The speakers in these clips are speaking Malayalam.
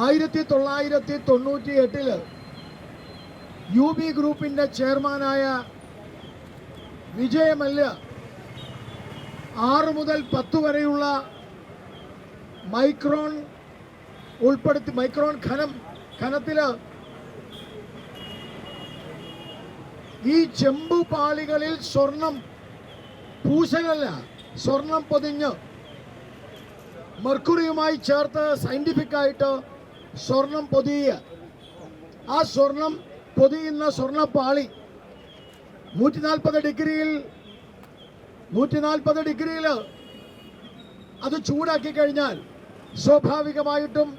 1998 UB ഗ്രൂപ്പിന്റെ ചെയർമാനായ വിജയ മല്യ 6 മുതൽ 10 വരെയുള്ള മൈക്രോൺ ഖനത്തില് ഈ ചെമ്പ് പാളികളിൽ സ്വർണം പൂശലല്ല, സ്വർണം പൊതിഞ്ഞ് മെർക്കുറിയുമായി ചേർത്ത് സയന്റിഫിക് ആയിട്ട് സ്വർണം പൊതിയുക. ആ സ്വർണം പൊതിയുന്ന സ്വർണ്ണപ്പാളി 140 ഡിഗ്രിയിൽ അത് ചൂടാക്കി കഴിഞ്ഞാൽ സ്വാഭാവികമായിട്ടും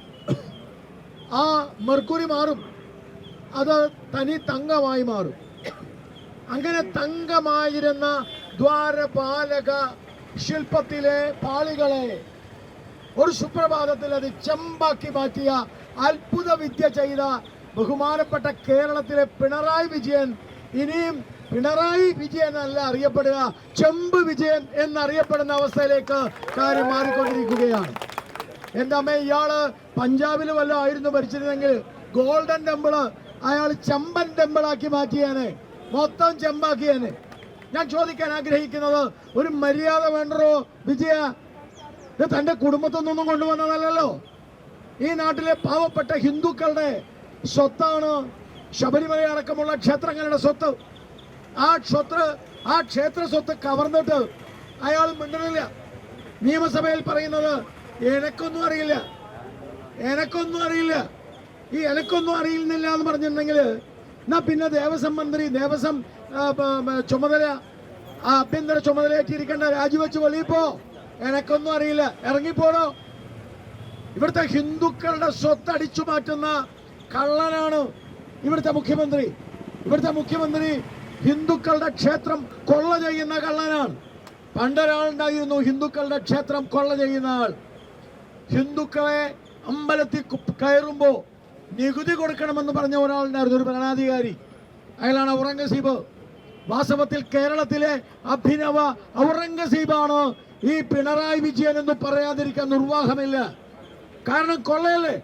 ആ മെർക്കുറി മാറും, അത് തനി തങ്കമായി മാറും. അങ്ങനെ തങ്കമായിരുന്ന ദ്വാരപാലക ശില്പത്തിലെ പാളികളെ ഒരു സുപ്രഭാതത്തിൽ അത് ചെമ്പാക്കി മാറ്റിയ അത്ഭുത വിദ്യ ചെയ്ത ബഹുമാനപ്പെട്ട കേരളത്തിലെ പിണറായി വിജയൻ ഇനിയും പിണറായി വിജയൻ അല്ല അറിയപ്പെടുക, ചെമ്പ് വിജയൻ എന്നറിയപ്പെടുന്ന അവസ്ഥയിലേക്ക് കാര്യം മാറിക്കൊണ്ടിരിക്കുകയാണ്. എൻ്റെ അമ്മ, ഇയാള് പഞ്ചാബിൽ വല്ലതും ആയിരുന്നു ഭരിച്ചിരുന്നെങ്കിൽ ഗോൾഡൻ ടെമ്പിള് അയാൾ ചെമ്പൻ ടെമ്പിളാക്കി മാറ്റിയേനെ, മൊത്തം ചെമ്പാക്കിയേനെ. ഞാൻ ചോദിക്കാൻ ആഗ്രഹിക്കുന്നത്, ഒരു മര്യാദ വേണ്ടോ വിജയ? ഇത് തന്റെ കുടുംബത്തിൽ നിന്നൊന്നും കൊണ്ടുവന്നതല്ലോ. ഈ നാട്ടിലെ പാവപ്പെട്ട ഹിന്ദുക്കളുടെ സ്വത്താണ് ശബരിമല അടക്കമുള്ള ക്ഷേത്രങ്ങളുടെ സ്വത്ത്. ആ ക്ഷേത്ര സ്വത്ത് കവർന്നിട്ട് അയാൾ മിണ്ടുന്നില്ല. നിയമസഭയിൽ പറയുന്നത് എനക്കൊന്നും അറിയില്ല. ഈ എനക്കൊന്നും അറിയുന്നില്ല എന്ന് പറഞ്ഞിട്ടുണ്ടെങ്കിൽ എന്നാ പിന്നെ ദേവസ്വം മന്ത്രി, ദേവസ്വം ചുമതല, ആഭ്യന്തര ചുമതലയേറ്റിരിക്കേണ്ട രാജിവെച്ച് വെളിയിൽ പോ. എനക്കൊന്നും അറിയില്ല, ഇറങ്ങിപ്പോടോ. ഇവിടുത്തെ ഹിന്ദുക്കളുടെ സ്വത്ത് അടിച്ചു മാറ്റുന്ന കള്ളനാണ് ഇവിടുത്തെ മുഖ്യമന്ത്രി. ഹിന്ദുക്കളുടെ ക്ഷേത്രം കൊള്ള ചെയ്യുന്ന കള്ളനാണ്. പണ്ടൊരാളുണ്ടായിരുന്നു ഹിന്ദുക്കളുടെ ക്ഷേത്രം കൊള്ള ചെയ്യുന്ന ആൾ. ഹിന്ദുക്കളെ അമ്പലത്തിൽ കയറുമ്പോ നികുതി കൊടുക്കണമെന്ന് പറഞ്ഞ ഒരാളുണ്ടായിരുന്നു, ഒരു ഭരണാധികാരി. അയാളാണ് ഔറംഗസീബ്. വാസ്തവത്തിൽ കേരളത്തിലെ അഭിനവ ഔറംഗസീബാണ് ഈ പിണറായി വിജയൻ എന്ന് പറയാതിരിക്കാൻ നിർവാഹമില്ല. കാരണം കൊള്ളയല്ലേ,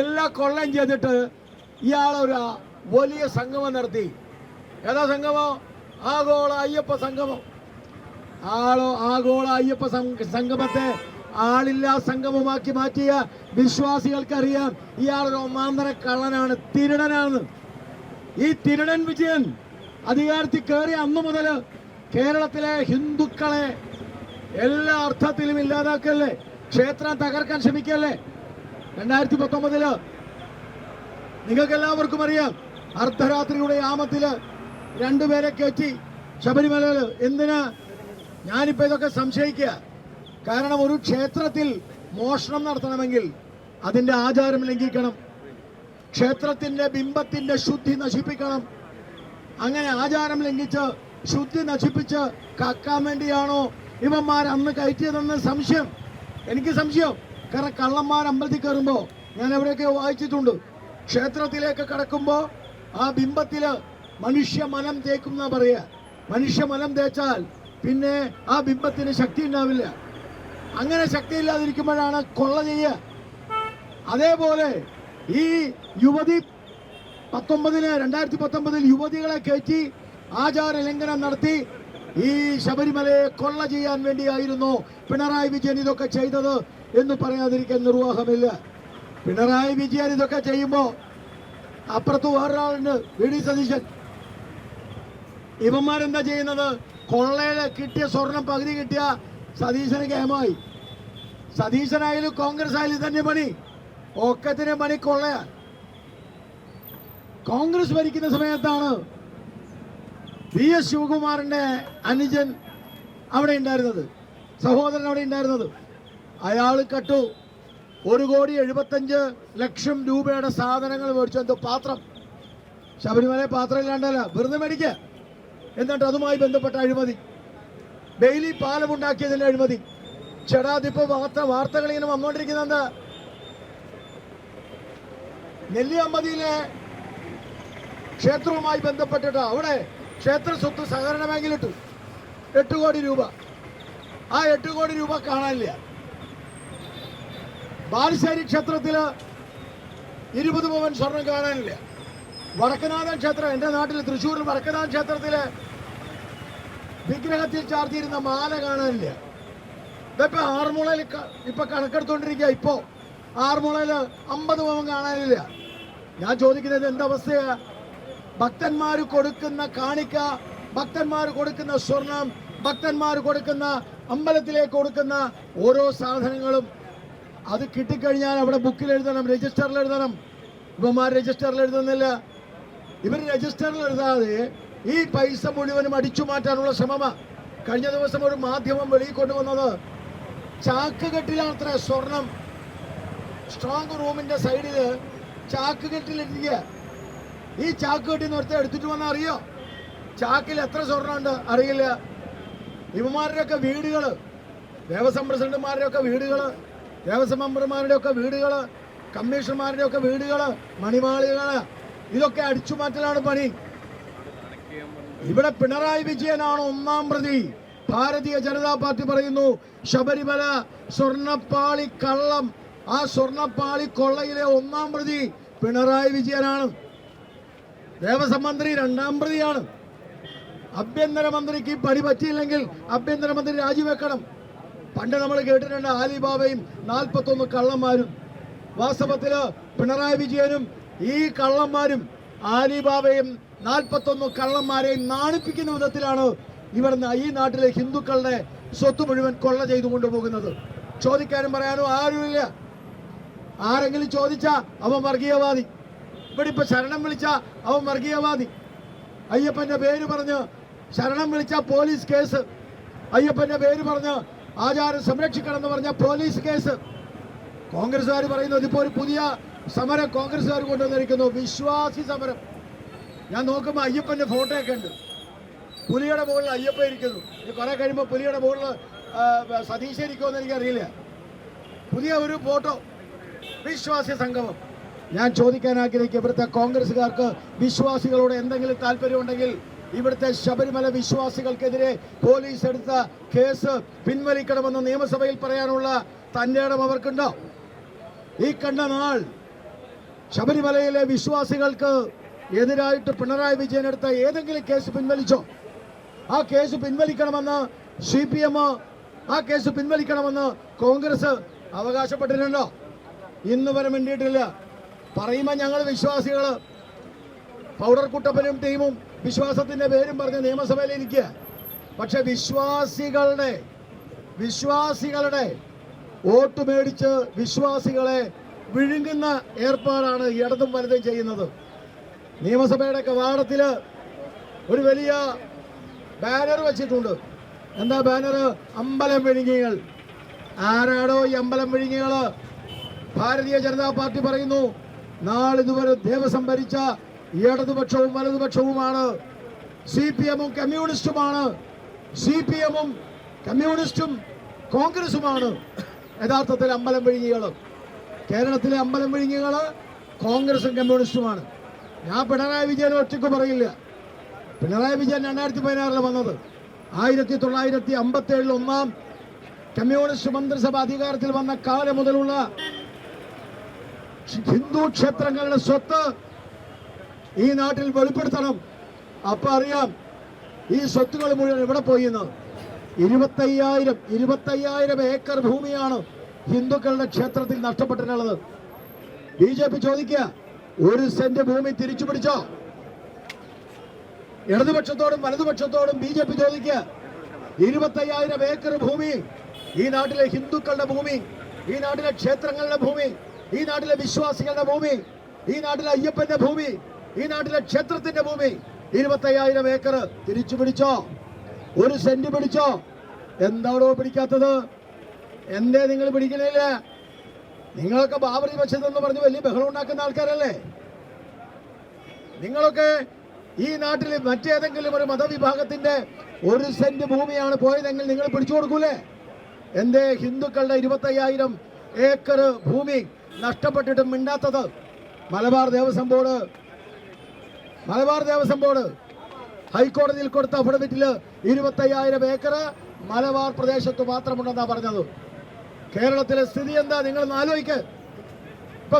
എല്ലാ കൊള്ളയും ചെയ്തിട്ട് ഇയാളൊരു വലിയ സംഗമം നടത്തി. ഏതാ സംഗമം? ആഗോള അയ്യപ്പ സംഗമം. ആഗോള അയ്യപ്പ സംഗമത്തെ ആളില്ലാ സംഗമമാക്കി മാറ്റിയ വിശ്വാസികൾക്കറിയാം ഇയാളൊരു ഒന്നാന്തര കള്ളനാണ്, തിരുടനാണ്. ഈ തിരുടൻ വിജയൻ അധികാരത്തിൽ കയറിയ അന്നു മുതൽ കേരളത്തിലെ ഹിന്ദുക്കളെ എല്ലാ അർത്ഥത്തിലും ഇല്ലാതാക്കല്ലേ, ക്ഷേത്രം തകർക്കാൻ ശ്രമിക്കല്ലേ. 2019 നിങ്ങൾക്ക് എല്ലാവർക്കും അറിയാം, അർദ്ധരാത്രിയുടെ യാമത്തില് 2 പേരെ കയറ്റി ശബരിമലയില്. എന്തിനാ? ഞാനിപ്പോ ഇതൊക്കെ സംശയിക്കുക. കാരണം ഒരു ക്ഷേത്രത്തിൽ മോഷണം നടത്തണമെങ്കിൽ അതിന്റെ ആചാരം ലംഘിക്കണം, ക്ഷേത്രത്തിന്റെ ബിംബത്തിന്റെ ശുദ്ധി നശിപ്പിക്കണം. അങ്ങനെ ആചാരം ലംഘിച്ച് ശുദ്ധി നശിപ്പിച്ച് കക്കാൻ വേണ്ടിയാണോ ഇവന്മാർ അന്ന് കയറ്റിയതെന്ന് സംശയം, എനിക്ക് സംശയം. കാരണം കള്ളന്മാർ അമ്പലത്തിൽ കയറുമ്പോ ഞാൻ എവിടെയൊക്കെ വായിച്ചിട്ടുണ്ട്, ക്ഷേത്രത്തിലേക്ക് കടക്കുമ്പോ ആ ബിംബത്തില് മനുഷ്യ മലം തേക്കും എന്നാ പറയുക. മനുഷ്യ മലം തേച്ചാൽ പിന്നെ ആ ബിംബത്തിന് ശക്തി ഉണ്ടാവില്ല. അങ്ങനെ ശക്തി ഇല്ലാതിരിക്കുമ്പോഴാണ് കൊള്ള ചെയ്യുക. അതേപോലെ ഈ യുവതി 2019 യുവതികളെ കയറ്റി ആചാര ലംഘനം നടത്തി ഈ ശബരിമലയെ കൊള്ള ചെയ്യാൻ വേണ്ടിയായിരുന്നു പിണറായി വിജയൻ ഇതൊക്കെ ചെയ്തത് എന്ന് പറയാതിരിക്കാൻ നിർവാഹമില്ല. പിണറായി വിജയൻ ഇതൊക്കെ ചെയ്യുമ്പോ അപ്പുറത്ത് വേറൊരാളുണ്ട്, വി.ഡി. സതീശൻ. ഇവന്മാരെന്താ ചെയ്യുന്നത്? കൊള്ളയില് കിട്ടിയ സ്വർണം പകുതി കിട്ടിയ സതീശന് കേമായി. സതീശനായാലും കോൺഗ്രസ് ആയാലും തന്നെ പണി, ഒക്കത്തിന് പണി കൊള്ളയാ. കോൺഗ്രസ് ഭരിക്കുന്ന സമയത്താണ് വി.എസ്. ശിവകുമാറിന്റെ അനുജൻ അവിടെ ഉണ്ടായിരുന്നത്, സഹോദരൻ അവിടെ ഉണ്ടായിരുന്നത്. അയാൾ കട്ടു 1,75,00,000 രൂപയുടെ സാധനങ്ങൾ മേടിച്ചു. എന്തോ പാത്രം, ശബരിമല പാത്രം ഇല്ലാണ്ടല്ല, വെറുതെ മേടിക്കുക. എന്നിട്ട് അതുമായി ബന്ധപ്പെട്ട അഴിമതി, ഡെയിലി പാലമുണ്ടാക്കിയതിന്റെ അഴിമതി. ചെടാതിപ്പോ വാർത്തകൾ ഇങ്ങനെ വന്നുകൊണ്ടിരിക്കുന്നത് എന്താ? നെല്ലിയമ്പതിയിലെ ക്ഷേത്രവുമായി ബന്ധപ്പെട്ടിട്ട് അവിടെ ക്ഷേത്ര സ്വത്ത് സഹകരണ ബാങ്കിലിട്ടു 8 കോടി രൂപ. ആ 8 കോടി രൂപ കാണാനില്ല. ബാലുശ്ശേരി ക്ഷേത്രത്തില് 20 പവൻ സ്വർണം കാണാനില്ല. വടക്കനാഥൻ ക്ഷേത്രം, എൻ്റെ നാട്ടിൽ തൃശ്ശൂരിൽ വടക്കനാഥൻ ക്ഷേത്രത്തിലെ വിഗ്രഹത്തിൽ ചാർത്തിയിരുന്ന മാല കാണാനില്ല. ഇതിപ്പോ ആറന്മുളയിൽ ഇപ്പൊ കണക്കെടുത്തോണ്ടിരിക്കുക. ഇപ്പോ ആറന്മുളയിൽ 50 പവൻ കാണാനില്ല. ഞാൻ ചോദിക്കുന്നത് എന്തവസ്ഥയാ? ഭക്തന്മാർ കൊടുക്കുന്ന കാണിക്ക, ഭക്തന്മാർ കൊടുക്കുന്ന സ്വർണം, ഭക്തന്മാർ കൊടുക്കുന്ന അമ്പലത്തിലേക്ക് കൊടുക്കുന്ന ഓരോ സാധനങ്ങളും അത് കിട്ടിക്കഴിഞ്ഞാൽ അവിടെ ബുക്കിൽ എഴുതണം, രജിസ്റ്ററിൽ എഴുതണം. ഇവന്മാർ രജിസ്റ്ററിൽ എഴുതുന്നില്ല. ഇവർ രജിസ്റ്ററിൽ എഴുതാതെ ഈ പൈസ മുഴുവനും അടിച്ചു മാറ്റാനുള്ള ശ്രമമാണ്. കഴിഞ്ഞ ദിവസം ഒരു മാധ്യമം വെളിയിൽ കൊണ്ടുവന്നത് ചാക്കുകെട്ടിലാണത്ര സ്വർണം. സ്ട്രോങ് റൂമിന്റെ സൈഡില് ചാക്കുകെട്ടിലിരിക്കുക. ഈ ചാക്കുകെട്ടിൽ നിന്ന് ഒരുത്തം എടുത്തിട്ട് വന്നാൽ അറിയോ ചാക്കിൽ എത്ര സ്വർണ്ണമുണ്ട്? അറിയില്ല. ഇവന്മാരുടെയൊക്കെ വീടുകള്, ദേവസ്വം പ്രസിഡന്റുമാരുടെയൊക്കെ വീടുകള്, ദേവസ്വം മെമ്പർമാരുടെയൊക്കെ വീടുകള്, കമ്മീഷണർമാരുടെയൊക്കെ വീടുകള്, മണിമാളികള്, ഇതൊക്കെ അടിച്ചുമാറ്റലാണ് പണി. ഇവിടെ പിണറായി വിജയനാണ് ഒന്നാം പ്രതി. ഭാരതീയ ജനതാ പാർട്ടി പറയുന്നു ശബരിമല സ്വർണ്ണപ്പാളി കള്ളം, ആ സ്വർണ്ണപ്പാളി കൊള്ളയിലെ ഒന്നാം പ്രതി പിണറായി വിജയനാണ്. ദേവസ്വം മന്ത്രി രണ്ടാം പ്രതിയാണ്. ആഭ്യന്തരമന്ത്രിക്ക് പണി പറ്റിയില്ലെങ്കിൽ ആഭ്യന്തരമന്ത്രി രാജിവെക്കണം. പണ്ട് നമ്മൾ കേട്ടിട്ടുണ്ട് ആലിബാബയും 41 കള്ളന്മാരും. വാസ്തവത്തില് പിണറായി വിജയനും ഈ കള്ളന്മാരും ആലിബാബയും 41 കള്ളന്മാരെയും നാണിപ്പിക്കുന്ന വിധത്തിലാണ് ഇവിടുന്ന് ഈ നാട്ടിലെ ഹിന്ദുക്കളുടെ സ്വത്ത് മുഴുവൻ കൊള്ള ചെയ്തു കൊണ്ടുപോകുന്നത്. ചോദിക്കാനും പറയാനും ആരുമില്ല. ആരെങ്കിലും ചോദിച്ചാ അവൻ വർഗീയവാദി. ഇവിടെ ഇപ്പൊ ശരണം വിളിച്ച അവൻ വർഗീയവാദി. അയ്യപ്പന്റെ പേര് പറഞ്ഞ് ശരണം വിളിച്ച പോലീസ് കേസ്. അയ്യപ്പന്റെ പേര് പറഞ്ഞ് ആചാരം സംരക്ഷിക്കണം എന്ന് പറഞ്ഞ പോലീസ് കേസ്. കോൺഗ്രസ്സുകാർ പറയുന്നത് ഇപ്പോ ഒരു പുതിയ സമരം കോൺഗ്രസ്സുകാർ കൊണ്ടുവന്നിരിക്കുന്നു, വിശ്വാസി സമരം. ഞാൻ നോക്കുമ്പോൾ അയ്യപ്പന്റെ ഫോട്ടോ ഒക്കെ ഉണ്ട്. പുലിയുടെ മുകളിൽ അയ്യപ്പ ഇരിക്കുന്നു. കുറെ കഴിയുമ്പോൾ പുലിയുടെ മുകളിൽ സതീശൻ ഇരിക്കുമെന്ന് എനിക്കറിയില്ല. പുതിയ ഒരു ഫോട്ടോ, വിശ്വാസി സംഗമം. ഞാൻ ചോദിക്കാൻ ആഗ്രഹിക്കുക, ഇവിടുത്തെ കോൺഗ്രസ്സുകാർക്ക് വിശ്വാസികളോട് എന്തെങ്കിലും താല്പര്യമുണ്ടെങ്കിൽ ഇവിടുത്തെ ശബരിമല വിശ്വാസികൾക്കെതിരെ പോലീസ് എടുത്ത കേസ് പിൻവലിക്കണമെന്ന് നിയമസഭയിൽ പറയാനുള്ള തന്റെ ഇടം അവർക്കുണ്ടോ? ഈ കണ്ട നാൾ ശബരിമലയിലെ വിശ്വാസികൾക്ക് എതിരായിട്ട് പിണറായി വിജയൻ എടുത്ത ഏതെങ്കിലും കേസ് പിൻവലിച്ചോ? ആ കേസ് പിൻവലിക്കണമെന്ന് CPM, ആ കേസ് പിൻവലിക്കണമെന്ന് കോൺഗ്രസ് അവകാശപ്പെട്ടിട്ടുണ്ടോ? ഇന്ന് വരെ വേണ്ടിയിട്ടില്ല. പറയുമ്പോൾ ഞങ്ങൾ വിശ്വാസികള് പൗഡർ കുട്ടപ്പനും ടീമും വിശ്വാസത്തിന്റെ പേരും പറഞ്ഞ് നിയമസഭയിൽ ഇരിക്കുക. പക്ഷെ വിശ്വാസികളുടെ വോട്ട് മേടിച്ച് വിശ്വാസികളെ വിഴുങ്ങുന്ന ഏർപ്പാടാണ് ഇടതും വലതും ചെയ്യുന്നത്. നിയമസഭയുടെ കവാടത്തില് ഒരു വലിയ ബാനർ വെച്ചിട്ടുണ്ട്. എന്താ ബാനർ? അമ്പലം വിഴുങ്ങികൾ. ആരാടോ ഈ അമ്പലം വിഴുങ്ങികള്? ഭാരതീയ ജനതാ പാർട്ടി പറയുന്നു നാളിതുവരെ ദേവസ്വം ഭരിച്ച ഇടതുപക്ഷവും വലതുപക്ഷവുമാണ്. CPM-ഉം കമ്മ്യൂണിസ്റ്റുമാണ്. CPM-ഉം കമ്മ്യൂണിസ്റ്റും കോൺഗ്രസുമാണ് യഥാർത്ഥത്തിൽ അമ്പലം വിഴുങ്ങികള്. കേരളത്തിലെ അമ്പലം വിഴുങ്ങികള് കോൺഗ്രസും കമ്മ്യൂണിസ്റ്റുമാണ്. ഞാൻ പിണറായി വിജയൻ ഒറ്റയ്ക്ക് പറയില്ല. പിണറായി വിജയൻ 2016 വന്നത്. 1957 ഒന്നാം കമ്മ്യൂണിസ്റ്റ് മന്ത്രിസഭ അധികാരത്തിൽ വന്ന കാലം മുതലുള്ള ഹിന്ദു ക്ഷേത്രങ്ങളുടെ സ്വത്ത് ഈ നാട്ടിൽ വെളിപ്പെടുത്തണം. അപ്പൊ അറിയാം ഈ സ്വത്തുകൾ മുഴുവൻ എവിടെ പോയിന്ന്. 25,000 ഏക്കർ ഭൂമിയാണ് ഹിന്ദുക്കളുടെ ക്ഷേത്രത്തിൽ നഷ്ടപ്പെട്ടിട്ടുള്ളത്. BJP ചോദിക്കുക, 1 സെന്റ് ഭൂമി തിരിച്ചു പിടിച്ചോ? ഇടതുപക്ഷത്തോടും വലതുപക്ഷത്തോടും BJP ചോദിക്കുക, 25,000 ഏക്കർ ഭൂമി ഈ നാട്ടിലെ ഹിന്ദുക്കളുടെ ഭൂമി, ഈ നാട്ടിലെ ക്ഷേത്രങ്ങളുടെ ഭൂമി, ഈ നാട്ടിലെ വിശ്വാസികളുടെ ഭൂമി, ഈ നാട്ടിലെ അയ്യപ്പന്റെ ഭൂമി, ഈ നാട്ടിലെ ക്ഷേത്രത്തിന്റെ ഭൂമി 25,000 ഏക്കർ തിരിച്ചു പിടിച്ചോ? 1 സെന്റ് പിടിച്ചോ? എന്താണോ പിടിക്കാത്തത്? എന്തേ നിങ്ങൾ പിടിക്കണില്ല? നിങ്ങളൊക്കെ ബാബറി മസ്ജിദ് പറഞ്ഞ് വലിയ ബഹളം ഉണ്ടാക്കുന്ന ആൾക്കാരല്ലേ? നിങ്ങളൊക്കെ ഈ നാട്ടിൽ മറ്റേതെങ്കിലും ഒരു മതവിഭാഗത്തിന്റെ 1 സെന്റ് ഭൂമിയാണ് പോയതെങ്കിൽ നിങ്ങൾ പിടിച്ചു കൊടുക്കൂലേ? എന്തേ ഹിന്ദുക്കളുടെ 25,000 ഏക്കർ ഭൂമി നഷ്ടപ്പെട്ടിട്ടും മിണ്ടാത്തത്? മലബാർ ദേവസ്വം ബോർഡ് ഹൈക്കോടതിയിൽ കൊടുത്ത അഫിഡവിറ്റില് 25,000 ഏക്കർ മലബാർ പ്രദേശത്ത് മാത്രമുണ്ടെന്നാ പറഞ്ഞത്. കേരളത്തിലെ സ്ഥിതി എന്താ നിങ്ങൾ ആലോചിക്ക്. ഇപ്പൊ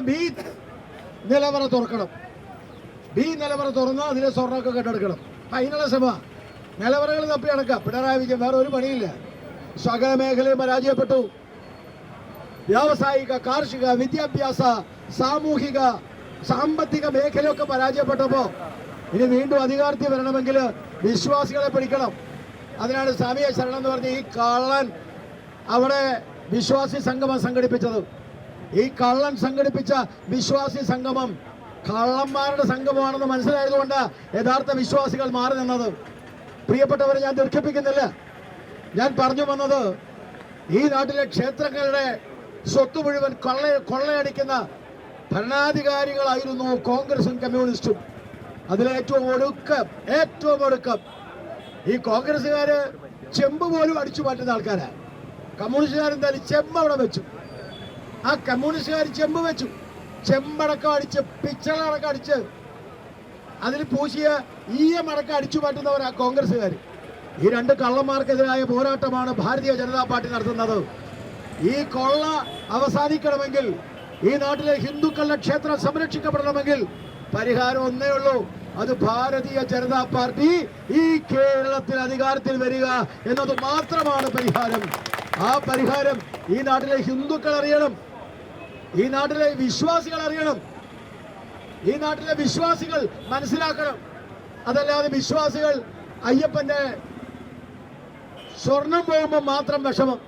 നിലവറ തുറക്കണം. ബി നിലവറ തുറന്ന് അതിലെ സ്വർണ്ണമൊക്കെ കെട്ടെടുക്കണം. അതിനുള്ള ശ്രമ നിലവറകൾ തപ്പി അടക്കാം. പിണറായി വിജയൻ വേറെ ഒരു പണിയില്ല. സകല മേഖലയും പരാജയപ്പെട്ടു. വ്യാവസായിക, കാർഷിക, വിദ്യാഭ്യാസ, സാമൂഹിക, സാമ്പത്തിക മേഖലയൊക്കെ പരാജയപ്പെട്ടപ്പോൾ ഇനി വീണ്ടും അധികാരത്തിൽ വരണമെങ്കിൽ വിശ്വാസികളെ പിടിക്കണം. അതിനാണ് സ്വാമിയെ ശരണം എന്ന് പറഞ്ഞ് ഈ കള്ളൻ അവിടെ വിശ്വാസി സംഗമം സംഘടിപ്പിച്ചത്. ഈ കള്ളൻ സംഘടിപ്പിച്ച വിശ്വാസി സംഗമം കള്ളന്മാരുടെ സംഗമമാണെന്ന് മനസ്സിലായതുകൊണ്ട് യഥാർത്ഥ വിശ്വാസികൾ മാറി നിന്നത്. പ്രിയപ്പെട്ടവരെ, ഞാൻ ദീർഘിപ്പിക്കുന്നില്ല. ഞാൻ പറഞ്ഞു വന്നത് ഈ നാട്ടിലെ ക്ഷേത്രങ്ങളുടെ സ്വത്ത് മുഴുവൻ കൊള്ളയടിക്കുന്ന ഭരണാധികാരികളായിരുന്നു കോൺഗ്രസും കമ്മ്യൂണിസ്റ്റും. അതിലേറ്റവും ഒടുക്കം ഈ കോൺഗ്രസ്സുകാര് ചെമ്പ് പോലും അടിച്ചു മാറ്റുന്ന ആൾക്കാരാണ്. കമ്മ്യൂണിസ്റ്റുകാരെന്തായാലും ചെമ്പ് അവിടെ വെച്ചു. ആ കമ്മ്യൂണിസ്റ്റുകാർ ചെമ്പ് വെച്ചു. ചെമ്പടക്കം അടിച്ച്, പിച്ചളടക്കം അടിച്ച്, അതിൽ പൂശിയ ഈയമടക്കം അടിച്ചു മാറ്റുന്നവരാ കോൺഗ്രസ്സുകാർ. ഈ രണ്ട് കള്ളന്മാർക്കെതിരായ പോരാട്ടമാണ് ഭാരതീയ ജനതാ പാർട്ടി നടത്തുന്നത്. ഈ കൊള്ള അവസാനിക്കണമെങ്കിൽ, ഈ നാട്ടിലെ ഹിന്ദുക്കളുടെ ക്ഷേത്രം സംരക്ഷിക്കപ്പെടണമെങ്കിൽ പരിഹാരം ഒന്നേ ഉള്ളൂ. അത് ഭാരതീയ ജനതാ പാർട്ടി ഈ കേരളത്തിൽ അധികാരത്തിൽ വരിക എന്നത് മാത്രമാണ് പരിഹാരം. ആ പരിഹാരം ഈ നാട്ടിലെ ഹിന്ദുക്കൾ അറിയണം, ഈ നാട്ടിലെ വിശ്വാസികൾ അറിയണം, ഈ നാട്ടിലെ വിശ്വാസികൾ മനസ്സിലാക്കണം. അതല്ലാതെ വിശ്വാസികൾ അയ്യപ്പന്റെ സ്വർണം പോകുമ്പോൾ മാത്രം വിഷമം,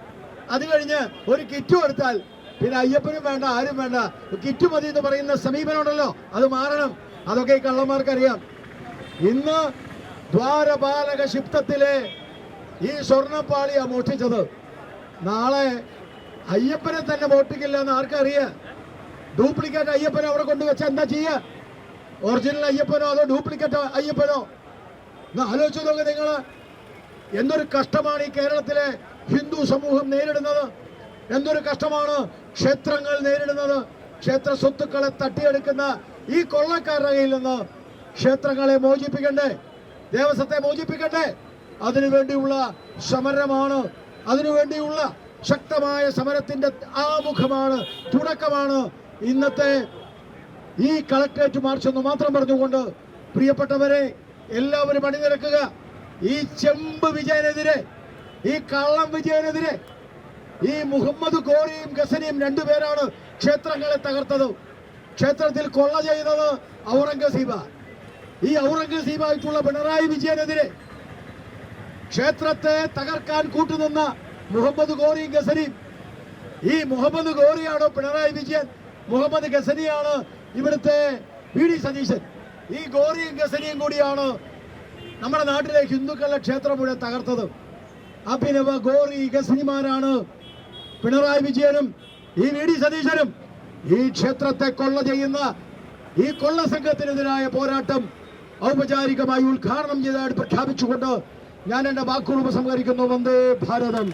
അത് കഴിഞ്ഞ് ഒരു കിറ്റ് കൊടുത്താൽ പിന്നെ അയ്യപ്പനും വേണ്ട, ആരും വേണ്ട, കിറ്റ് മതി എന്ന് പറയുന്ന സമീപനമുണ്ടല്ലോ, അത് മാറണം. അതൊക്കെ ഈ കള്ളന്മാർക്കറിയാം. ഇന്ന് ദ്വാരപാലക ക്ഷിപ്തത്തിലെ ഈ സ്വർണ്ണപ്പാളിയാ മോഷ്ടിച്ചത്. നാളെ അയ്യപ്പനെ തന്നെ മോഷ്ടിക്കില്ല എന്ന് ആർക്കറിയാം? ഡ്യൂപ്ലിക്കേറ്റ് അയ്യപ്പനെ അവിടെ കൊണ്ടുവച്ച എന്താ ചെയ്യുക? ഒറിജിനൽ അയ്യപ്പനോ അതോ ഡ്യൂപ്ലിക്കേറ്റ് അയ്യപ്പനോ? ഒന്ന് ആലോചിച്ചു നോക്ക് നിങ്ങൾ. എന്തൊരു കഷ്ടമാണ് ഈ കേരളത്തിലെ ഹിന്ദു സമൂഹം നേരിടുന്നത്, എന്തൊരു കഷ്ടമാണ് ക്ഷേത്രങ്ങൾ നേരിടുന്നത്. ക്ഷേത്ര സ്വത്തുക്കളെ തട്ടിയെടുക്കുന്ന ഈ കൊള്ളക്കാരുടെ കയ്യിൽ നിന്ന് ക്ഷേത്രങ്ങളെ മോചിപ്പിക്കണ്ടേ, ദേവസ്വത്തെ മോചിപ്പിക്കണ്ടേ? അതിനുവേണ്ടിയുള്ള സമരമാണ്, അതിനുവേണ്ടിയുള്ള ശക്തമായ സമരത്തിന്റെ ആമുഖമാണ്, തുടക്കമാണ് ഇന്നത്തെ ഈ കളക്ടറേറ്റ് മാർച്ച് എന്ന് മാത്രം പറഞ്ഞുകൊണ്ട് പ്രിയപ്പെട്ടവരെ എല്ലാവരും അണിനിരക്കുക. ഈ ചെമ്പ് വിജയനെതിരെ, ഈ കള്ളം വിജയനെതിരെ, ഈ മുഹമ്മദ് ഗോറിയും ഗസനിയും രണ്ടുപേരാണ് ക്ഷേത്രങ്ങളെ തകർത്തത്. ക്ഷേത്രത്തിൽ കൊള്ള ചെയ്തത് ഔറംഗസീബ. ഈ ഔറംഗസീബായിട്ടുള്ള പിണറായി വിജയനെതിരെ ക്ഷേത്രത്തെ തകർക്കാൻ കൂട്ടുനിന്ന മുഹമ്മദ് ഗോറിയും ഗസനിയും. ഈ മുഹമ്മദ് ഗോറിയാണോ പിണറായി വിജയൻ? മുഹമ്മദ് ഗസനിയാണ് ഇവിടുത്തെ വി ഡി സതീശൻ. ഈ ഗോറിയും ഗസനിയും കൂടിയാണ് നമ്മുടെ നാട്ടിലെ ഹിന്ദുക്കളുടെ ക്ഷേത്രം മുഴുവൻ തകർത്തത്. അഭിനവ ഗോറി ഗസനിമാരാണ് പിണറായി വിജയനും ഈ വി ഡി സതീശനും. ഈ ക്ഷേത്രത്തെ കൊള്ള ചെയ്യുന്ന ഈ കൊള്ള സംഘത്തിനെതിരായ പോരാട്ടം ഔപചാരികമായി ഉദ്ഘാടനം ചെയ്തതായിട്ട് പ്രഖ്യാപിച്ചുകൊണ്ട് ഞാൻ എന്റെ വാക്കുകൾ ഉപസംഹരിക്കുന്നു. വന്ദേ ഭാരതം.